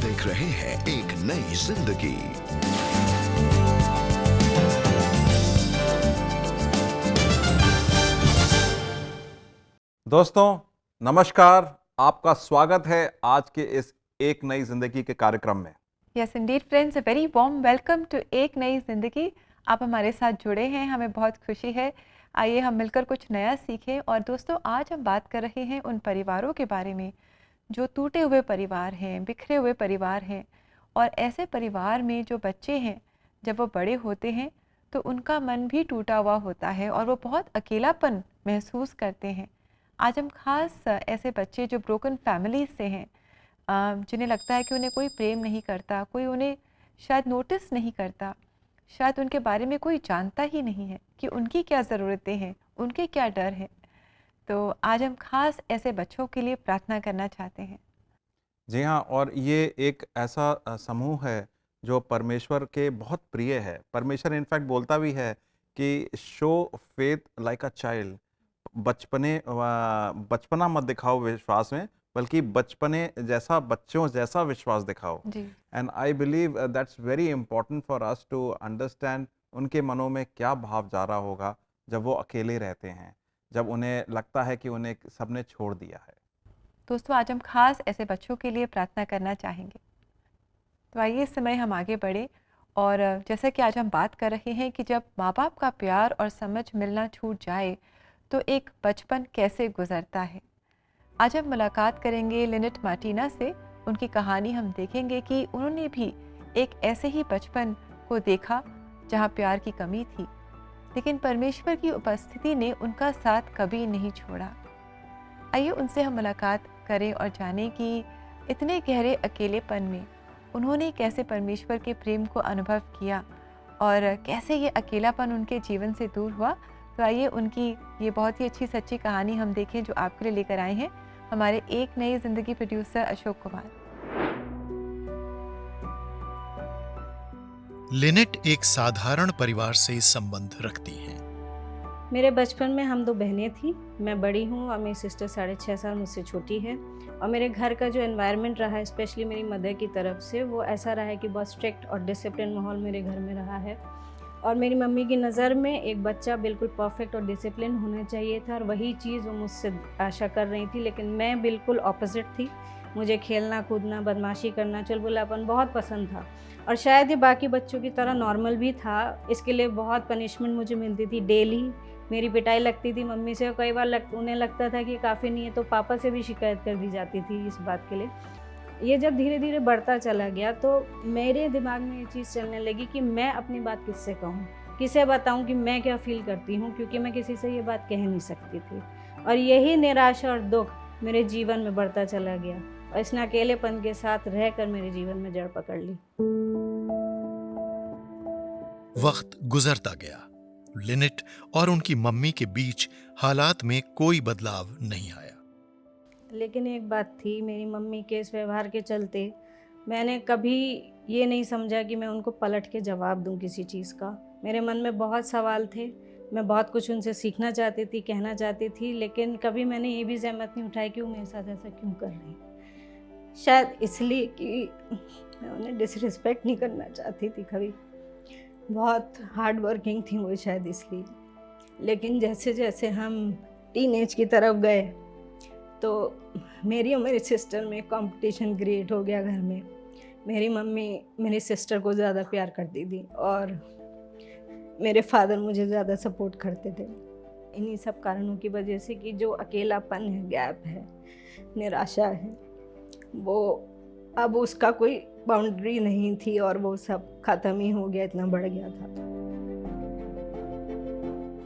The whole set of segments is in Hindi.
देख रहे हैं एक नई जिंदगी। दोस्तों नमस्कार, आपका स्वागत है आज के इस एक नई जिंदगी के कार्यक्रम में। Yes indeed friends, a very warm welcome to एक नई ज़िंदगी। आप हमारे साथ जुड़े हैं, हमें बहुत खुशी है। आइए हम मिलकर कुछ नया सीखें। और दोस्तों, आज हम बात कर रहे हैं उन परिवारों के बारे में जो टूटे हुए परिवार हैं, बिखरे हुए परिवार हैं। और ऐसे परिवार में जो बच्चे हैं, जब वो बड़े होते हैं तो उनका मन भी टूटा हुआ होता है और वो बहुत अकेलापन महसूस करते हैं। आज हम खास ऐसे बच्चे जो ब्रोकन फैमिलीज से हैं, जिन्हें लगता है कि उन्हें कोई प्रेम नहीं करता, कोई उन्हें शायद नोटिस नहीं करता, शायद उनके बारे में कोई जानता ही नहीं है कि उनकी क्या ज़रूरतें हैं, उनके क्या डर हैं। तो आज हम खास ऐसे बच्चों के लिए प्रार्थना करना चाहते हैं। जी हाँ, और ये एक ऐसा समूह है जो परमेश्वर के बहुत प्रिय है। परमेश्वर इनफैक्ट बोलता भी है कि show faith like a child. बचपना मत दिखाओ विश्वास में, बल्कि बचपने जैसा बच्चों जैसा विश्वास दिखाओ। जी, and I believe that's very important for us to understand उनके मनों में क्या भाव जा रहा होगा जब वो अकेले रहते हैं, जब उन्हें लगता है कि उन्हें सबने छोड़ दिया है। दोस्तों आज हम खास ऐसे बच्चों के लिए प्रार्थना करना चाहेंगे। तो आइए इस समय हम आगे बढ़े। और जैसा कि आज हम बात कर रहे हैं कि जब माँ बाप का प्यार और समझ मिलना छूट जाए तो एक बचपन कैसे गुजरता है। आज हम मुलाकात करेंगे लिनेट मार्टिना से। उनकी कहानी हम देखेंगे कि उन्होंने भी एक ऐसे ही बचपन को देखा जहाँ प्यार की कमी थी, लेकिन परमेश्वर की उपस्थिति ने उनका साथ कभी नहीं छोड़ा। आइए उनसे हम मुलाकात करें और जानें कि इतने गहरे अकेलेपन में उन्होंने कैसे परमेश्वर के प्रेम को अनुभव किया और कैसे ये अकेलापन उनके जीवन से दूर हुआ। तो आइए उनकी ये बहुत ही अच्छी सच्ची कहानी हम देखें जो आपके लिए लेकर आए हैं हमारे एक नई जिंदगी प्रोड्यूसर अशोक कुमार। लिनेट एक साधारण परिवार से संबंध रखती हैं। मेरे बचपन में हम 2 बहनें थीं। मैं बड़ी हूँ और मेरी सिस्टर 6.5 साल मुझसे छोटी है। और मेरे घर का जो एनवायरनमेंट रहा है, स्पेशली मेरी मदर की तरफ से, वो ऐसा रहा है कि बहुत स्ट्रिक्ट और डिसिप्लिन माहौल मेरे घर में रहा है। और मेरी मम्मी की नज़र में एक बच्चा बिल्कुल परफेक्ट और डिसिप्लिन होना चाहिए था, और वही चीज़ वो मुझसे आशा कर रही थी। लेकिन मैं बिल्कुल ऑपोजिट थी। मुझे खेलना कूदना, बदमाशी करना, चुलबुलापन बहुत पसंद था। और शायद ये बाकी बच्चों की तरह नॉर्मल भी था। इसके लिए बहुत पनिशमेंट मुझे मिलती थी। डेली मेरी पिटाई लगती थी मम्मी से। और कई बार उन्हें लगता था कि काफ़ी नहीं है, तो पापा से भी शिकायत कर दी जाती थी इस बात के लिए। ये जब धीरे धीरे बढ़ता चला गया तो मेरे दिमाग में ये चीज़ चलने लगी कि मैं अपनी बात किससे कहूँ, किसे बताऊँ कि मैं क्या फ़ील करती हूँ, क्योंकि मैं किसी से ये बात कह नहीं सकती थी। और यही निराशा और दुख मेरे जीवन में बढ़ता चला गया, और इसने अकेलेपन के साथ रहकर मेरे जीवन में जड़ पकड़ ली। वक्त गुजरता गया। लिनेट और उनकी मम्मी के बीच हालात में कोई बदलाव नहीं आया। लेकिन एक बात थी, मेरी मम्मी के इस व्यवहार के चलते मैंने कभी ये नहीं समझा कि मैं उनको पलट के जवाब दूं किसी चीज़ का। मेरे मन में बहुत सवाल थे। मैं बहुत कुछ उनसे सीखना चाहती थी, कहना चाहती थी, लेकिन कभी मैंने ये भी ज़हमत नहीं उठाई कि वो मेरे साथ ऐसा क्यों कर रही। शायद इसलिए कि मैं उन्हें डिसरिस्पेक्ट नहीं करना चाहती थी कभी। बहुत हार्ड वर्किंग थी वो, शायद इसलिए। लेकिन जैसे जैसे हम टीनेज की तरफ गए तो मेरी और मेरी सिस्टर में कंपटीशन क्रिएट हो गया घर में। मेरी मम्मी मेरी सिस्टर को ज़्यादा प्यार करती थी और मेरे फादर मुझे ज़्यादा सपोर्ट करते थे। इन्हीं सब कारणों की वजह से कि जो अकेलापन है, गैप है, निराशा है, वो अब उसका कोई बाउंड्री नहीं थी और वो सब ख़त्म ही हो गया, इतना बढ़ गया था।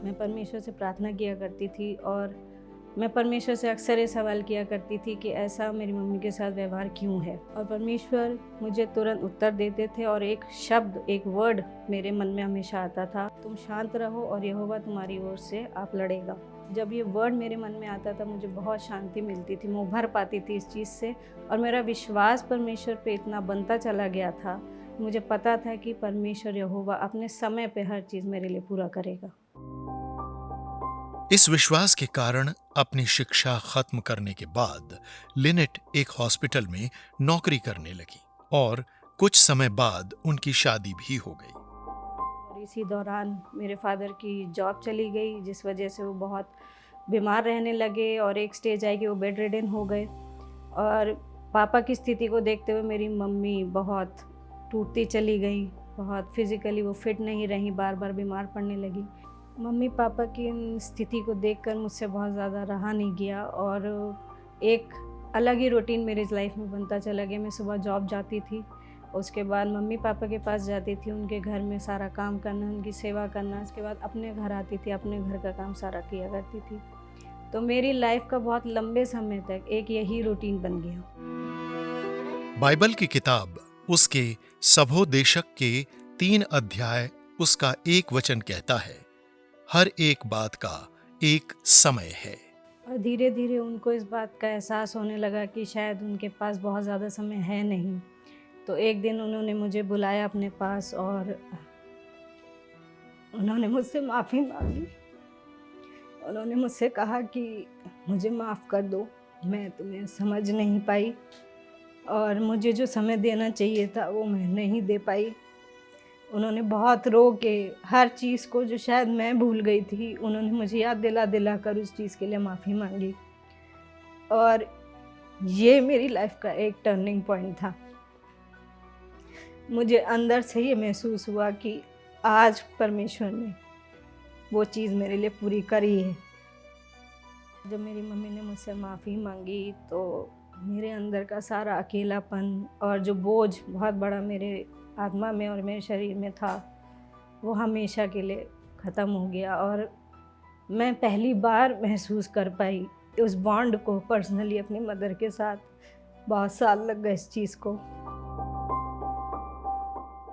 मैं परमेश्वर से प्रार्थना किया करती थी और मैं परमेश्वर से अक्सर ये सवाल किया करती थी कि ऐसा मेरी मम्मी के साथ व्यवहार क्यों है। और परमेश्वर मुझे तुरंत उत्तर देते थे और एक शब्द, एक वर्ड मेरे मन में हमेशा आता था, तुम शांत रहो और यहोवा तुम्हारी ओर से आप लड़ेगा। जब ये वर्ड मेरे मन में आता था मुझे बहुत शांति मिलती थी, मैं उभर पाती थी इस चीज़ से। और मेरा विश्वास परमेश्वर पे इतना बनता चला गया था, मुझे पता था कि परमेश्वर यहोवा अपने समय पे हर चीज़ मेरे लिए पूरा करेगा। इस विश्वास के कारण अपनी शिक्षा खत्म करने के बाद लिनेट एक हॉस्पिटल में नौकरी करने लगी। और कुछ समय बाद उनकी शादी भी हो गई। और इसी दौरान मेरे फादर की जॉब चली गई, जिस वजह से वो बहुत बीमार रहने लगे और एक स्टेज आई कि वो बेड रिडन हो गए। और पापा की स्थिति को देखते हुए मेरी मम्मी बहुत टूटती चली गई, बहुत फिज़िकली वो फिट नहीं रही, बार बार बीमार पड़ने लगी। मम्मी पापा की इन स्थिति को देखकर मुझसे बहुत ज़्यादा रहा नहीं गया और एक अलग ही रूटीन मेरी लाइफ में बनता चला गया। मैं सुबह जॉब जाती थी, उसके बाद मम्मी पापा के पास जाती थी, उनके घर में सारा काम करना, उनकी सेवा करना, उसके बाद अपने घर आती थी, अपने घर का काम सारा किया करती थी। तो मेरी लाइफ का बहुत लंबे समय तक एक यही रूटीन बन गया। बाइबल की किताब उसके सबोदेशक के 3 अध्याय उसका 1 वचन कहता है, हर एक बात का एक समय है। और धीरे धीरे उनको इस बात का एहसास होने लगा कि शायद उनके पास बहुत ज़्यादा समय है नहीं। तो एक दिन उन्होंने मुझे बुलाया अपने पास और उन्होंने मुझसे माफ़ी मांगी। उन्होंने मुझसे कहा कि मुझे माफ़ कर दो, मैं तुम्हें समझ नहीं पाई और मुझे जो समय देना चाहिए था वो मैं नहीं दे पाई। उन्होंने बहुत रो के हर चीज़ को जो शायद मैं भूल गई थी, उन्होंने मुझे याद दिला दिला कर उस चीज़ के लिए माफ़ी मांगी। और ये मेरी लाइफ का एक टर्निंग पॉइंट था। मुझे अंदर से ये महसूस हुआ कि आज परमेश्वर ने वो चीज़ मेरे लिए पूरी करी है। जब मेरी मम्मी ने मुझसे माफ़ी मांगी तो मेरे अंदर का सारा अकेलापन और जो बोझ बहुत बड़ा मेरे आत्मा में और मेरे शरीर में था, वो हमेशा के लिए ख़त्म हो गया। और मैं पहली बार महसूस कर पाई उस बॉन्ड को पर्सनली अपनी मदर के साथ। बहुत साल लग गए इस चीज़ को।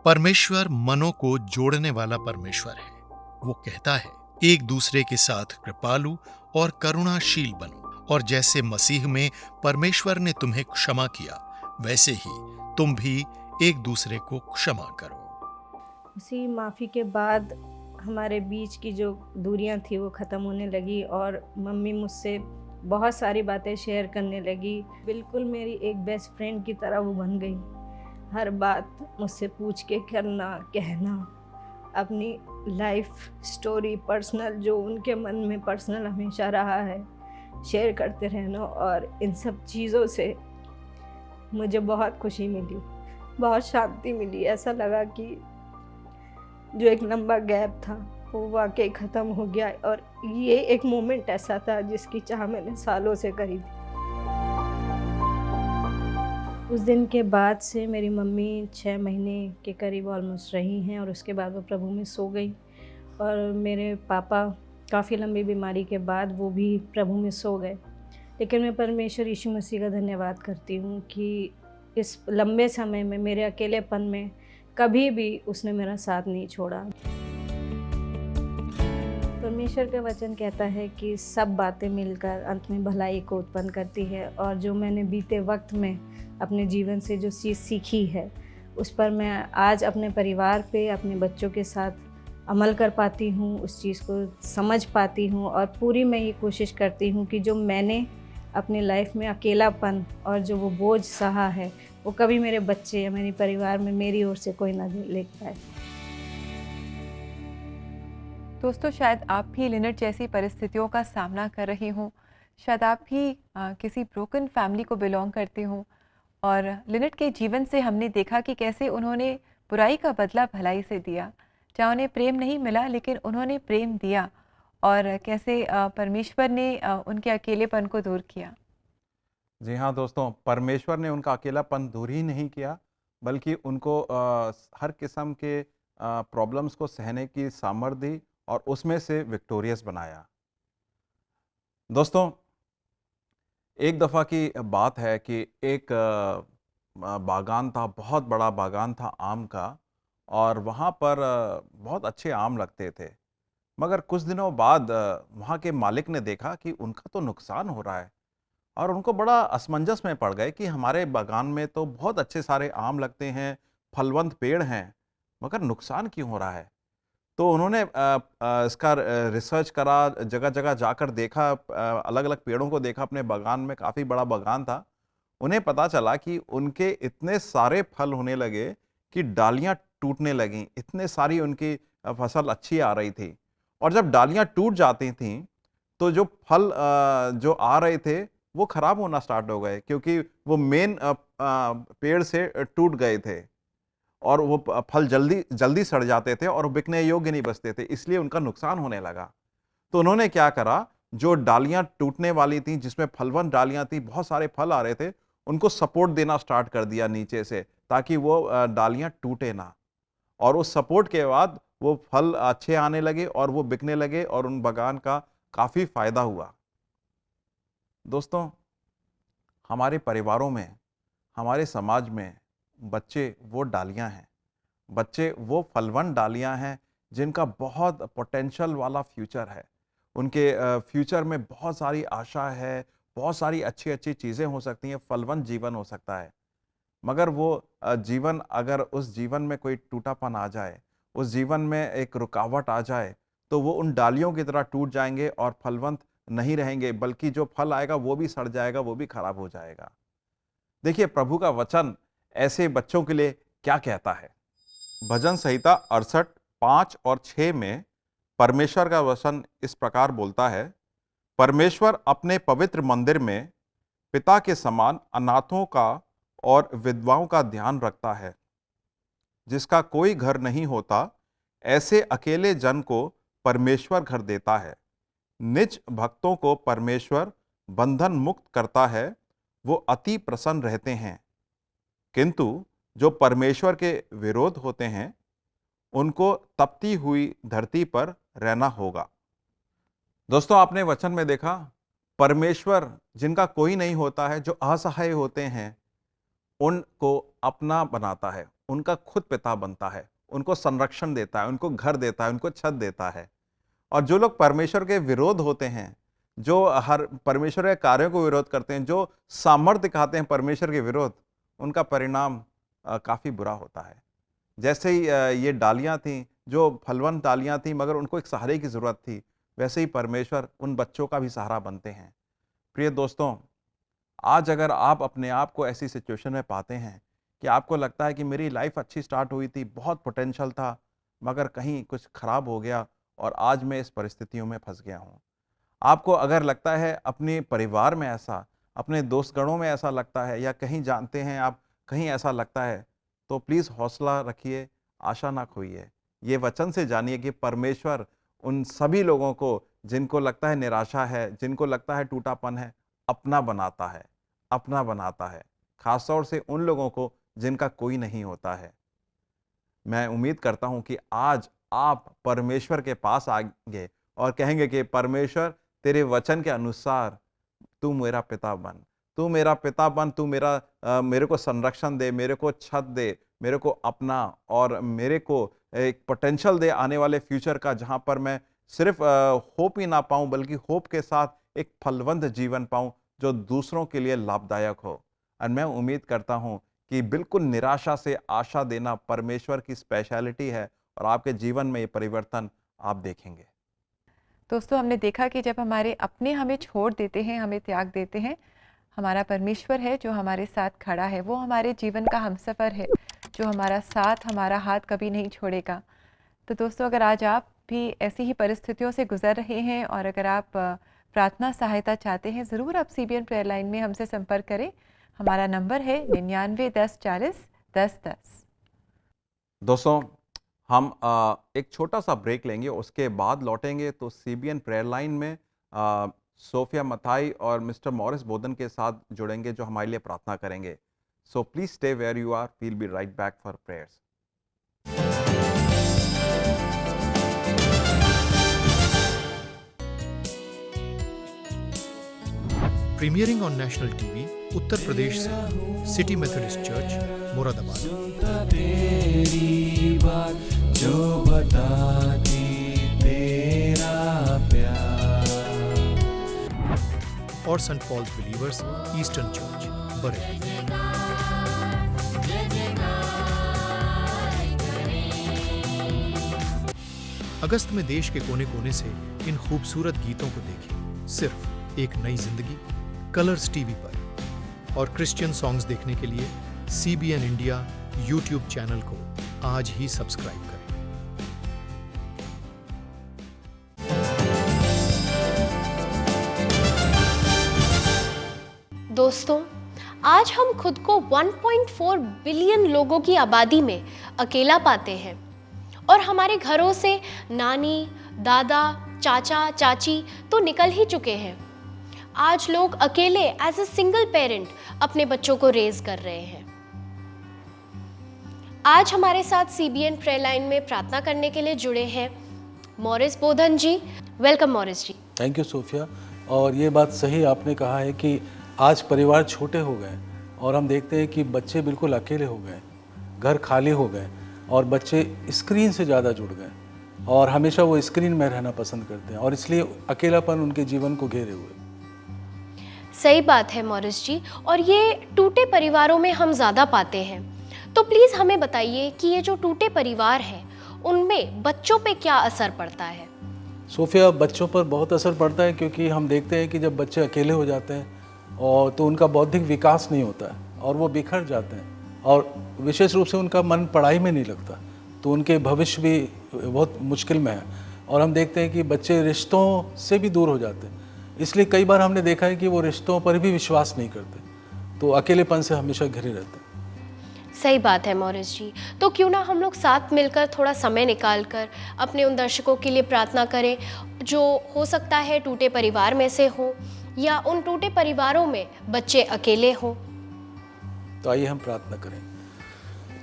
परमेश्वर मनों को जोड़ने वाला परमेश्वर है। वो कहता है, एक दूसरे के साथ कृपालु और करुणाशील बनो, और जैसे मसीह में परमेश्वर ने तुम्हें क्षमा किया, वैसे ही तुम भी एक दूसरे को क्षमा करो। उसी माफ़ी के बाद हमारे बीच की जो दूरियां थी वो ख़त्म होने लगी और मम्मी मुझसे बहुत सारी बातें शेयर करने लगी। बिल्कुल मेरी एक बेस्ट फ्रेंड की तरह वो बन गई। हर बात मुझसे पूछ के करना, कहना, अपनी लाइफ स्टोरी पर्सनल जो उनके मन में पर्सनल हमेशा रहा है, शेयर करते रहना। और इन सब चीज़ों से मुझे बहुत खुशी मिली, बहुत शांति मिली। ऐसा लगा कि जो एक लंबा गैप था वो वाकई ख़त्म हो गया। और ये एक मोमेंट ऐसा था जिसकी चाह मैंने सालों से करी थी। उस दिन के बाद से मेरी मम्मी 6 महीने के करीब ऑलमोस्ट रही हैं और उसके बाद वो प्रभु में सो गई। और मेरे पापा काफ़ी लंबी बीमारी के बाद वो भी प्रभु में सो गए। लेकिन मैं परमेश्वर यीशु मसीह का धन्यवाद करती हूँ कि इस लंबे समय में मेरे अकेलेपन में कभी भी उसने मेरा साथ नहीं छोड़ा। परमेश्वर का वचन कहता है कि सब बातें मिलकर अंत में भलाई को उत्पन्न करती है। और जो मैंने बीते वक्त में अपने जीवन से जो चीज़ सीखी है, उस पर मैं आज अपने परिवार पे, अपने बच्चों के साथ अमल कर पाती हूँ, उस चीज़ को समझ पाती हूँ। और पूरी मैं ये कोशिश करती हूँ कि जो मैंने अपनी लाइफ में अकेलापन और जो वो बोझ सहा है, वो कभी मेरे बच्चे या मेरे परिवार में मेरी ओर से कोई ना ले पाए। दोस्तों, शायद आप भी लिनेट जैसी परिस्थितियों का सामना कर रही हों, शायद आप भी किसी ब्रोकन फैमिली को बिलोंग करते हों। और लिनेट के जीवन से हमने देखा कि कैसे उन्होंने बुराई का बदला भलाई से दिया। जहाँ उन्हें प्रेम नहीं मिला, लेकिन उन्होंने प्रेम दिया, और कैसे परमेश्वर ने उनके अकेलेपन को दूर किया। जी हाँ दोस्तों, परमेश्वर ने उनका अकेलापन दूर ही नहीं किया, बल्कि उनको हर किस्म के प्रॉब्लम्स को सहने की सामर्थ्य दी और उसमें से विक्टोरियस बनाया। दोस्तों, एक दफ़ा की बात है कि एक बागान था, बहुत बड़ा बागान था आम का, और वहाँ पर बहुत अच्छे आम लगते थे। मगर कुछ दिनों बाद वहाँ के मालिक ने देखा कि उनका तो नुकसान हो रहा है, और उनको बड़ा असमंजस में पड़ गए कि हमारे बागान में तो बहुत अच्छे सारे आम लगते हैं, फलवंत पेड़ हैं, मगर नुकसान क्यों हो रहा है। तो उन्होंने इसका रिसर्च करा, जगह जगह जाकर देखा, अलग अलग पेड़ों को देखा, अपने बागान में काफ़ी बड़ा बागान था, उन्हें पता चला कि उनके इतने सारे फल होने लगे कि डालियां टूटने लगीं, इतने सारी उनकी फसल अच्छी आ रही थी। और जब डालियां टूट जाती थीं, तो जो फल जो आ रहे थे, वो खराब होना स्टार्ट हो गए, क्योंकि वो मेन पेड़ से टूट गए थे और वो फल जल्दी जल्दी सड़ जाते थे और बिकने योग्य नहीं बचते थे, इसलिए उनका नुकसान होने लगा। तो उन्होंने क्या करा, जो डालियां टूटने वाली थी, जिसमें फलवंत डालियां थी, बहुत सारे फल आ रहे थे, उनको सपोर्ट देना स्टार्ट कर दिया नीचे से, ताकि वो डालियां टूटे ना। और उस सपोर्ट के बाद वो फल अच्छे आने लगे और वो बिकने लगे और उन बागान का काफ़ी फायदा हुआ। दोस्तों, हमारे परिवारों में, हमारे समाज में बच्चे वो डालियां हैं, बच्चे वो फलवंत डालियां हैं जिनका बहुत पोटेंशियल वाला फ्यूचर है। उनके फ्यूचर में बहुत सारी आशा है, बहुत सारी अच्छी अच्छी चीज़ें हो सकती हैं, फलवंत जीवन हो सकता है। मगर वो जीवन, अगर उस जीवन में कोई टूटापन आ जाए, उस जीवन में एक रुकावट आ जाए, तो वो उन डालियों की तरह टूट जाएंगे और फलवंत नहीं रहेंगे, बल्कि जो फल आएगा वो भी सड़ जाएगा, वो भी खराब हो जाएगा। देखिए, प्रभु का वचन ऐसे बच्चों के लिए क्या कहता है। भजन संहिता 68, 5 और 6 में परमेश्वर का वचन इस प्रकार बोलता है, परमेश्वर अपने पवित्र मंदिर में पिता के समान अनाथों का और विधवाओं का ध्यान रखता है। जिसका कोई घर नहीं होता, ऐसे अकेले जन को परमेश्वर घर देता है। निज भक्तों को परमेश्वर बंधन मुक्त करता है, वो अति प्रसन्न रहते हैं। किंतु जो परमेश्वर के विरोध होते हैं, उनको तपती हुई धरती पर रहना होगा। दोस्तों, आपने वचन में देखा, परमेश्वर जिनका कोई नहीं होता है, जो असहाय होते हैं, उनको अपना बनाता है, उनका खुद पिता बनता है, उनको संरक्षण देता है, उनको घर देता है, उनको छत देता है। और जो लोग परमेश्वर के विरोध होते हैं, जो हर परमेश्वर के कार्यों को विरोध करते हैं, जो सामर्थ्य दिखाते हैं परमेश्वर के विरोध, उनका परिणाम काफ़ी बुरा होता है। जैसे ही ये डालियाँ थीं, जो फलवंत डालियाँ थीं, मगर उनको एक सहारे की ज़रूरत थी, वैसे ही परमेश्वर उन बच्चों का भी सहारा बनते हैं। प्रिय दोस्तों, आज अगर आप अपने आप को ऐसी सिचुएशन में पाते हैं कि आपको लगता है कि मेरी लाइफ अच्छी स्टार्ट हुई थी, बहुत पोटेंशियल था, मगर कहीं कुछ खराब हो गया और आज मैं इस परिस्थितियों में फंस गया हूँ। आपको अगर लगता है अपने परिवार में ऐसा, अपने दोस्तगणों में ऐसा लगता है, या कहीं जानते हैं आप, कहीं ऐसा लगता है, तो प्लीज़ हौसला रखिए, आशा ना खोइए। ये वचन से जानिए कि परमेश्वर उन सभी लोगों को, जिनको लगता है निराशा है, जिनको लगता है टूटापन है, अपना बनाता है, अपना बनाता है। खासतौर से उन लोगों को जिनका कोई नहीं होता है। मैं उम्मीद करता हूं कि आज आप परमेश्वर के पास आएंगे और कहेंगे कि परमेश्वर, तेरे वचन के अनुसार तू मेरा पिता बन, तू मेरा पिता बन, तू मेरे को संरक्षण दे, मेरे को छत दे, मेरे को अपना, और मेरे को एक पोटेंशियल दे आने वाले फ्यूचर का, जहां पर मैं सिर्फ होप ही ना पाऊं, बल्कि होप के साथ एक फलवंत जीवन पाऊं जो दूसरों के लिए लाभदायक हो। और मैं उम्मीद करता हूं कि बिल्कुल निराशा से आशा देना परमेश्वर की स्पेशलिटी है और आपके जीवन में ये परिवर्तन आप देखेंगे। दोस्तों, हमने देखा कि जब हमारे अपने हमें छोड़ देते हैं, हमें त्याग देते हैं, हमारा परमेश्वर है जो हमारे साथ खड़ा है, वो हमारे जीवन का हमसफ़र है, जो हमारा साथ, हमारा हाथ कभी नहीं छोड़ेगा। तो दोस्तों, अगर आज आप भी ऐसी ही परिस्थितियों से गुजर रहे हैं और अगर आप प्रार्थना सहायता चाहते हैं, ज़रूर आप CBN प्रेयर लाइन में हमसे संपर्क करें। हमारा नंबर है 99 10 40 10 10। दोस्तों, हम एक छोटा सा ब्रेक लेंगे, उसके बाद लौटेंगे तो CBN प्रेयर लाइन में सोफिया मथाई और मिस्टर मॉरिस बोदन के साथ जुड़ेंगे, जो हमारे लिए प्रार्थना करेंगे। So please stay where you are, we'll be right back for prayers. Premiering on national TV Uttar Pradesh से सिटी मेथोडिस्ट चर्च मुरादाबाद। तेरी बात जो बताती तेरा प्यार। और Saint Paul's believers eastern church Bareilly. अगस्त में देश के कोने कोने से इन खूबसूरत गीतों को देखें, सिर्फ एक नई जिंदगी कलर्स टीवी पर। और क्रिश्चियन सॉन्ग्स देखने के लिए CBN इंडिया यूट्यूब चैनल को आज ही सब्सक्राइब करें। दोस्तों, आज हम खुद को 1.4 बिलियन लोगों की आबादी में अकेला पाते हैं और हमारे घरों से नानी, दादा, चाचा, चाची तो निकल ही चुके हैं। आज लोग अकेले एज अ सिंगल पेरेंट अपने बच्चों को रेज कर रहे हैं। आज हमारे साथ CBN प्रेयर लाइन में प्रार्थना करने के लिए जुड़े हैं Morris Bodhan ji. Welcome Morris ji. Thank you Sophia. और ये बात सही आपने कहा है कि आज परिवार छोटे हो गए और हम देखते हैं कि बच्चे बिल्कुल अकेले हो गए, घर खाली हो गए और बच्चे स्क्रीन से ज़्यादा जुड़ गए और हमेशा वो स्क्रीन में रहना पसंद करते हैं और इसलिए अकेलापन उनके जीवन को घेरे हुए। सही बात है मॉरिस जी, और ये टूटे परिवारों में हम ज़्यादा पाते हैं। तो प्लीज़ हमें बताइए कि ये जो टूटे परिवार हैं उनमें बच्चों पे क्या असर पड़ता है? सोफिया, बच्चों पर बहुत असर पड़ता है क्योंकि हम देखते हैं कि जब बच्चे अकेले हो जाते हैं और तो उनका बौद्धिक विकास नहीं होता है और वो बिखर जाते हैं और विशेष रूप से उनका मन पढ़ाई में नहीं लगता, तो उनके भविष्य भी बहुत मुश्किल में है। और हम देखते हैं कि बच्चे रिश्तों से भी दूर हो जाते हैं, इसलिए कई बार हमने देखा है कि वो रिश्तों पर भी विश्वास नहीं करते, तो अकेलेपन से हमेशा घिरे रहते हैं। सही बात है मॉरिस जी। तो क्यों ना हम लोग साथ मिलकर थोड़ा समय निकाल कर अपने उन दर्शकों के लिए प्रार्थना करें जो हो सकता है टूटे परिवार में से हो या उन टूटे परिवारों में बच्चे अकेले हों। तो आइए हम प्रार्थना करें।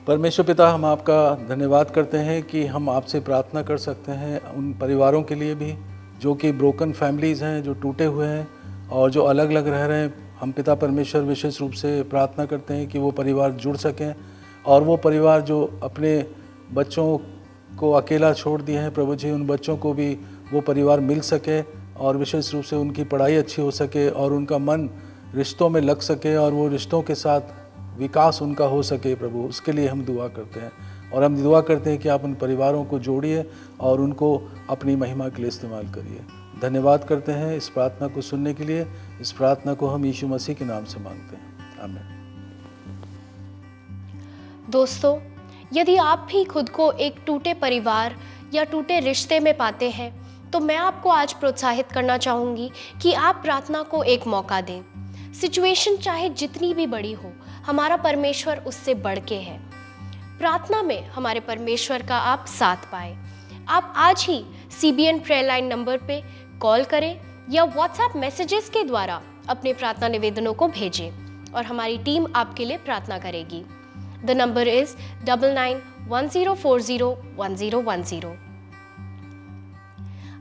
परमेश्वर पिता, हम आपका धन्यवाद करते हैं कि हम आपसे प्रार्थना कर सकते हैं उन परिवारों के लिए भी जो कि ब्रोकन फैमिलीज़ हैं, जो टूटे हुए हैं और जो अलग अलग रह रहे हैं। हम पिता परमेश्वर विशेष रूप से प्रार्थना करते हैं कि वो परिवार जुड़ सकें और वो परिवार जो अपने बच्चों को अकेला छोड़ दिए हैं, प्रभु जी, उन बच्चों को भी वो परिवार मिल सके और विशेष रूप से उनकी पढ़ाई अच्छी हो सके और उनका मन रिश्तों में लग सके और वो रिश्तों के साथ विकास उनका हो सके। प्रभु, उसके लिए हम दुआ करते हैं और हम दुआ करते हैं कि आप उन परिवारों को जोड़िए और उनको अपनी महिमा के लिए इस्तेमाल करिए। धन्यवाद करते हैं इस प्रार्थना को सुनने के लिए। इस प्रार्थना को हम यीशु मसीह के नाम से मांगते हैं, आमीन। दोस्तों, यदि आप भी खुद को एक टूटे परिवार या टूटे रिश्ते में पाते हैं तो मैं आपको आज प्रोत्साहित करना चाहूँगी कि आप प्रार्थना को एक मौका दें। सिचुएशन चाहे जितनी भी बड़ी हो, हमारा परमेश्वर उससे बढ़ के है। प्रार्थना में हमारे परमेश्वर का आप साथ पाएं। आप आज ही CBN प्रेयर लाइन नंबर पे कॉल करें या WhatsApp मैसेजेस के द्वारा अपने प्रार्थना निवेदनों को भेजें और हमारी टीम आपके लिए प्रार्थना करेगी। The number is 9910401010।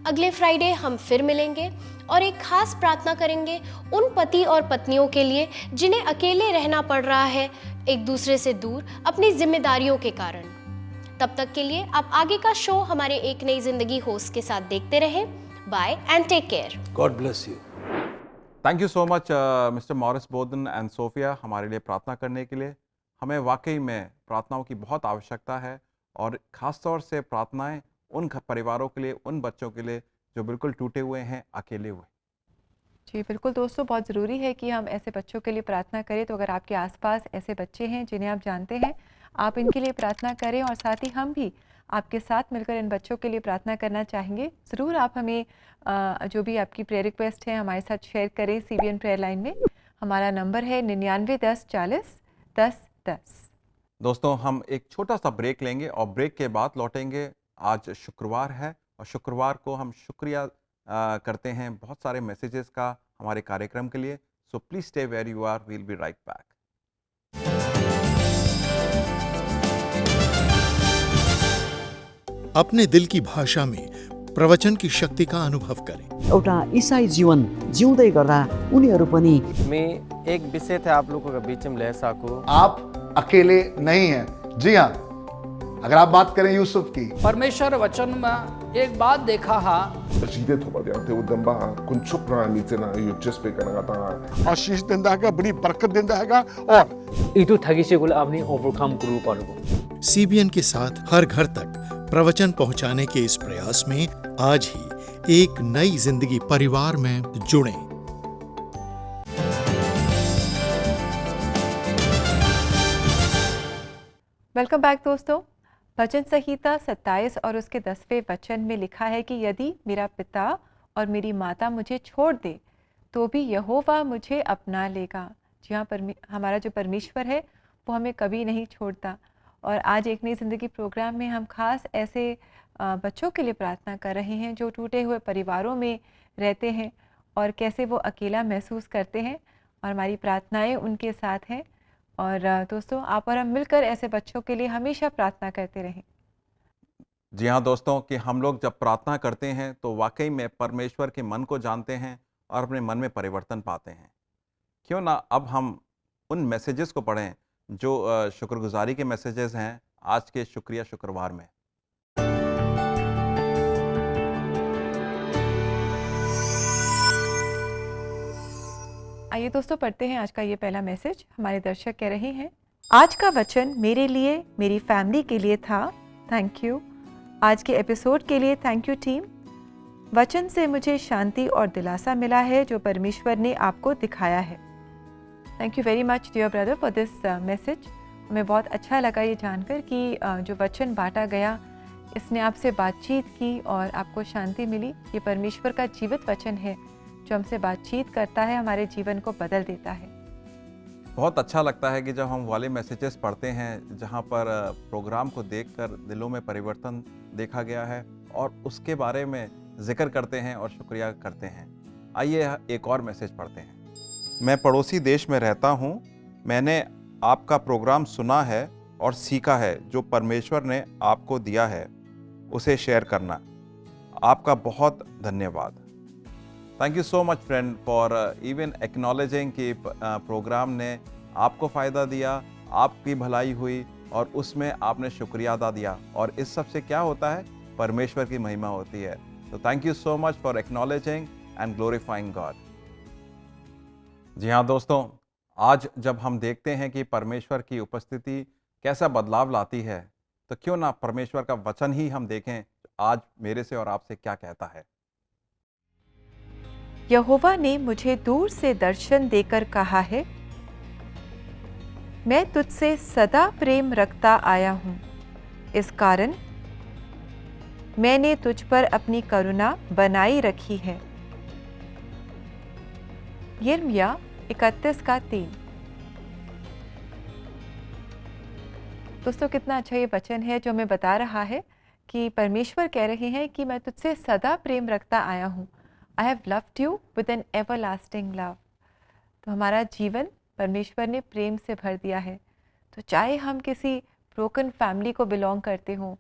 अगले फ्राइडे हम फिर मिलेंगे और एक खास प्रार्थना करेंगे उन पति और पत्नियों के लिए जिन्हें अकेले रहना पड़ रहा है एक दूसरे से दूर अपनी जिम्मेदारियों के कारण। तब तक के लिए आप आगे का शो हमारे एक नई जिंदगी होस्ट के साथ देखते रहें। Bye and take care. God bless you. Thank you so much mister Morris Bodhan and Sophia हमारे लिए प्रार्थना करने के लिए। हमें वाकई में प्रार्थनाओं की बहुत आवश्यकता है और ख़ास तौर से प्रार्थनाएं उन परिवारों के लिए, उन बच्चों के लिए जो बिल्कुल टूटे हुए हैं, अकेले हुए। जी बिल्कुल दोस्तों, बहुत ज़रूरी है कि हम ऐसे बच्चों के लिए प्रार्थना करें। तो अगर आपके आसपास ऐसे बच्चे हैं जिन्हें आप जानते हैं, आप इनके लिए प्रार्थना करें और साथ ही हम भी आपके साथ मिलकर इन बच्चों के लिए प्रार्थना करना चाहेंगे। ज़रूर आप हमें जो भी आपकी प्रेयर रिक्वेस्ट है हमारे साथ शेयर करें CBN प्रेयर लाइन में। हमारा नंबर है 9910401010। दोस्तों, हम एक छोटा सा ब्रेक लेंगे और ब्रेक के बाद लौटेंगे। आज शुक्रवार है और शुक्रवार को हम शुक्रिया करते हैं बहुत सारे मैसेजेस का हमारे कार्यक्रम के लिए। So please stay where you are, we'll be right back. अपने दिल की भाषा में प्रवचन की शक्ति का अनुभव करें। एउटा ईसाई जीवन जिउँदै गर्दा उनीहरू पनि मैं एक विषय थे आप लोगों के बीच में ले सकूं। आप अकेले नहीं हैं। जी हाँ, अगर आप बात करें यूसुफ की, परमेश्वर वचन में एक बात देखा हा आशीष देता है, बड़ी बरकत देता है और इटू थगिसेगुल अपनी ओवरकम ग्रुपहरुको CBN के साथ हर घर तक प्रवचन पहुंचाने के इस प्रयास में आज ही एक नई जिंदगी परिवार में जुड़ें। वेलकम बैक दोस्तों। भजन संहिता 27 और उसके 10वें वचन में लिखा है कि यदि मेरा पिता और मेरी माता मुझे छोड़ दे तो भी यहोवा मुझे अपना लेगा। जी हाँ, हमारा जो परमेश्वर है वो हमें कभी नहीं छोड़ता। और आज एक नई ज़िंदगी प्रोग्राम में हम खास ऐसे बच्चों के लिए प्रार्थना कर रहे हैं जो टूटे हुए परिवारों में रहते हैं और कैसे वो अकेला महसूस करते हैं, और हमारी प्रार्थनाएं उनके साथ हैं। और दोस्तों, आप और हम मिलकर ऐसे बच्चों के लिए हमेशा प्रार्थना करते रहें। जी हाँ दोस्तों, कि हम लोग जब प्रार्थना करते हैं तो वाकई में परमेश्वर के मन को जानते हैं और अपने मन में परिवर्तन पाते हैं। क्यों ना अब हम उन मैसेजेस को पढ़ें जो शुक्रगुजारी के मैसेजेस हैं आज के शुक्रिया शुक्रवार में। आइए दोस्तों, पढ़ते हैं आज का ये पहला मैसेज। हमारे दर्शक कह रहे हैं, आज का वचन मेरे लिए, मेरी फैमिली के लिए था। Thank you. आज के एपिसोड के लिए थैंक यू टीम। वचन से मुझे शांति और दिलासा मिला है जो परमेश्वर ने आपको दिखाया है। Thank you very much dear brother for this message. हमें बहुत अच्छा लगा ये जानकर कि जो वचन बांटा गया इसने आपसे बातचीत की और आपको शांति मिली। ये परमेश्वर का जीवित वचन है जो हमसे बातचीत करता है, हमारे जीवन को बदल देता है। बहुत अच्छा लगता है कि जब हम वाले मैसेजेस पढ़ते हैं जहाँ पर प्रोग्राम को देखकर दिलों में परिवर्तन देखा गया है और उसके बारे में जिक्र करते हैं और शुक्रिया करते हैं। आइए एक और मैसेज पढ़ते हैं। मैं पड़ोसी देश में रहता हूँ। मैंने आपका प्रोग्राम सुना है और सीखा है जो परमेश्वर ने आपको दिया है उसे शेयर करना। आपका बहुत धन्यवाद। Thank you so much friend for even acknowledging कि प्रोग्राम ने आपको फ़ायदा दिया, आपकी भलाई हुई और उसमें आपने शुक्रिया अदा दिया, और इस सब से क्या होता है, परमेश्वर की महिमा होती है। तो thank you so much for acknowledging and glorifying God. जी हाँ दोस्तों, आज जब हम देखते हैं कि परमेश्वर की उपस्थिति कैसा बदलाव लाती है, तो क्यों ना परमेश्वर का वचन ही हम देखें आज मेरे से और आपसे क्या कहता है। यहोवा ने मुझे दूर से दर्शन देकर कहा है, मैं तुझसे सदा प्रेम रखता आया हूँ। इस कारण मैंने तुझ पर अपनी करुणा बनाई रखी है। यिर्मयाह 31:3। दोस्तों, कितना अच्छा ये वचन है जो हमें बता रहा है कि परमेश्वर कह रहे हैं कि मैं तुझसे सदा प्रेम रखता आया हूँ। I have loved you with an everlasting love. तो हमारा जीवन परमेश्वर ने प्रेम से भर दिया है। तो चाहे हम किसी ब्रोकन फैमिली को बिलोंग करते हों,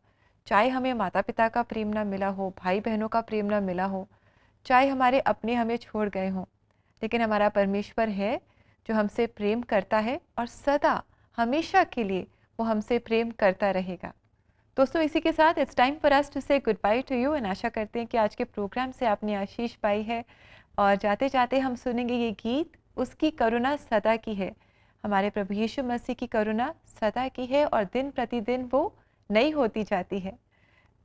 चाहे हमें माता पिता का प्रेम ना मिला हो, भाई बहनों का प्रेम ना मिला हो, चाहे हमारे अपने हमें छोड़ गए हों, लेकिन हमारा परमेश्वर है जो हमसे प्रेम करता है और सदा हमेशा के लिए वो हमसे प्रेम करता रहेगा। दोस्तों, इसी के साथ it's time for us to say goodbye to you. And आशा करते हैं कि आज के प्रोग्राम से आपने आशीष पाई है। और जाते जाते हम सुनेंगे ये गीत, उसकी करुणा सदा की है। हमारे प्रभु यीशु मसीह की करुणा सदा की है और दिन प्रतिदिन वो नई होती जाती है।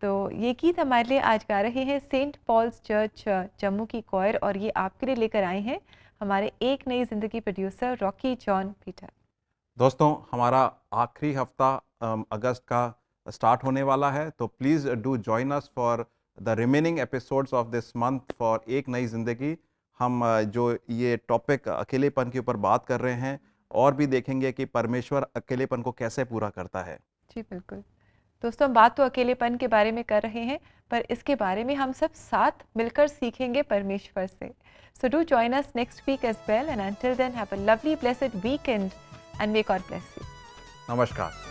तो ये गीत हमारे लिए आज गा रहे हैं सेंट पॉल्स चर्च जम्मू की कॉयर, और ये आपके लिए लेकर आए हैं हमारे एक नई ज़िंदगी प्रोड्यूसर रॉकी जॉन पीटर। दोस्तों, हमारा आखिरी हफ्ता अगस्त का स्टार्ट होने वाला है, तो please do join us for the remaining episodes of this month for एक नई ज़िंदगी। हम जो ये टॉपिक अकेलेपन के ऊपर बात कर रहे हैं और भी देखेंगे कि परमेश्वर अकेलेपन को कैसे पूरा करता है। जी बिल्कुल दोस्तों, हम बात तो अकेलेपन के बारे में कर रहे हैं, पर इसके बारे में हम सब साथ मिलकर सीखेंगे परमेश्वर से। So do join us next week as well, and until then have a lovely blessed weekend and may God bless you. नमस्कार।